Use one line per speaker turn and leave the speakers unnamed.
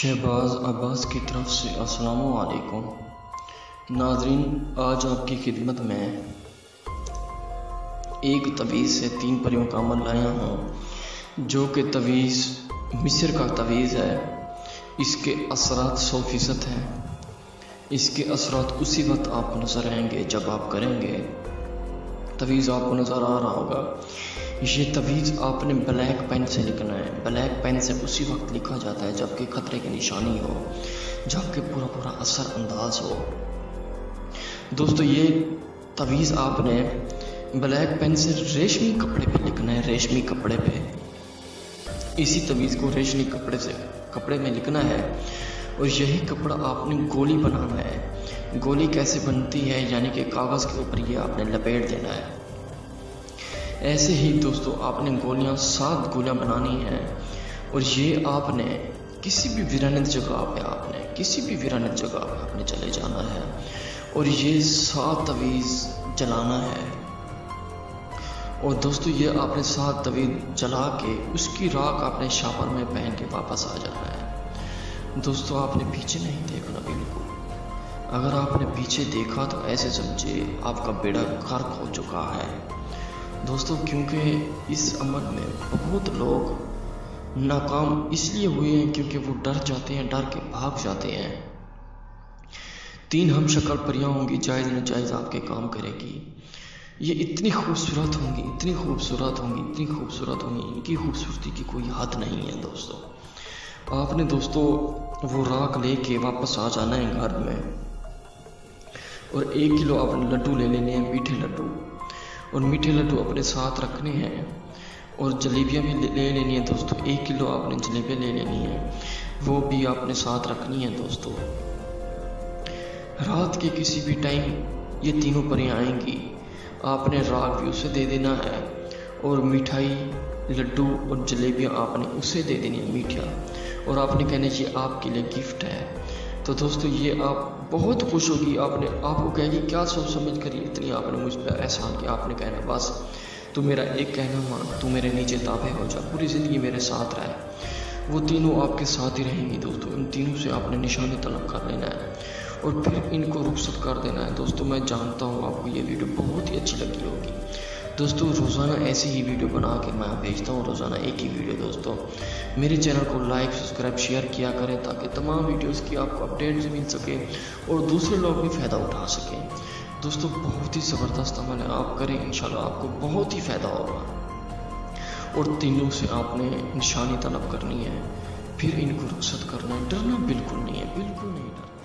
शहबाज अब्बास की तरफ से अस्सलामु अलैकुम। नाज़रीन, आज आपकी खिदमत में एक तवीज़ से 3 परियों का अमल लाया हूँ, जो कि तवीज़ मिस्र का तवीज़ है। इसके असरात 100% हैं। इसके असरात उसी वक्त आपको नज़र आएंगे जब आप करेंगे। तवीज़ आपको नज़र आ रहा होगा। ये तवीज़ आपने ब्लैक पेन से लिखना है। ब्लैक पेन से उसी वक्त लिखा जाता है जबकि ख़तरे की निशानी हो, जबकि पूरा असर अंदाज हो। दोस्तों, ये तवीज़ आपने ब्लैक पेन से रेशमी कपड़े पे लिखना है। रेशमी कपड़े पे इसी तवीज़ को रेशमी कपड़े में लिखना है और यही कपड़ा आपने गोली बनाना है। गोली कैसे बनती है, यानी कि कागज़ के ऊपर ये आपने लपेट देना है। ऐसे ही दोस्तों, आपने 7 गोलियां बनानी हैं और ये आपने किसी भी वीरानित जगह पे आपने चले जाना है और ये 7 तवीज़ जलाना है। और दोस्तों, ये आपने 7 तवीज़ जला के उसकी राख आपने शापर में पहन के वापस आ जाना है। दोस्तों, आपने पीछे नहीं देखना बिल्कुल। अगर आपने पीछे देखा तो ऐसे समझिए आपका बेड़ा गर्क हो चुका है। दोस्तों, क्योंकि इस अमल में बहुत लोग नाकाम इसलिए हुए हैं क्योंकि वो डर जाते हैं, डर के भाग जाते हैं। 3 हम शक्ल परियां होंगी, जायज़ नाजायज़ आपके काम करेगी। ये इतनी खूबसूरत होंगी, इनकी खूबसूरती की कोई हद नहीं है। दोस्तों, आपने वो राख लेके वापस आ जाना है घर में और 1 किलो आपने लड्डू ले लेने हैं, मीठे लड्डू। और मीठे लड्डू अपने साथ रखने हैं और जलेबियाँ भी ले लेनी है। दोस्तों, 1 किलो आपने जलेबियाँ ले लेनी है, वो भी आपने साथ रखनी है। दोस्तों, रात के किसी भी टाइम ये तीनों परियां आएंगी, आपने राख भी उसे दे देना है और मिठाई, लड्डू और जलेबियाँ आपने उसे दे देनी है मीठा, और आपने कहना ये आपके लिए गिफ्ट है। तो दोस्तों, ये आप बहुत खुश होगी। आपको कहेगी क्या सोच समझ कर इतनी आपने मुझ पर एहसान किया। आपने कहना बस तू मेरा एक कहना मान, तू मेरे नीचे ताबे हो जा, पूरी ज़िंदगी मेरे साथ रहे। वो तीनों आपके साथ ही रहेंगी। दोस्तों, इन तीनों से आपने निशानी तलब कर लेना है और फिर इनको रुखसत कर देना है। दोस्तों, मैं जानता हूँ आपको ये वीडियो बहुत ही अच्छी लगी होगी। दोस्तों, रोज़ाना ऐसी ही वीडियो बना के मैं भेजता हूँ, रोज़ाना एक ही वीडियो। दोस्तों, मेरे चैनल को लाइक, सब्सक्राइब, शेयर किया करें ताकि तमाम वीडियोस की आपको अपडेट्स मिल सके और दूसरे लोग भी फ़ायदा उठा सकें। दोस्तों, बहुत ही ज़बरदस्त अमल है, आप करें, इंशाल्लाह आपको बहुत ही फ़ायदा होगा। और तीनों से आपने निशानी तलब करनी है, फिर इनको रुखसत करना है। डरना बिल्कुल नहीं है, बिल्कुल नहीं डरना।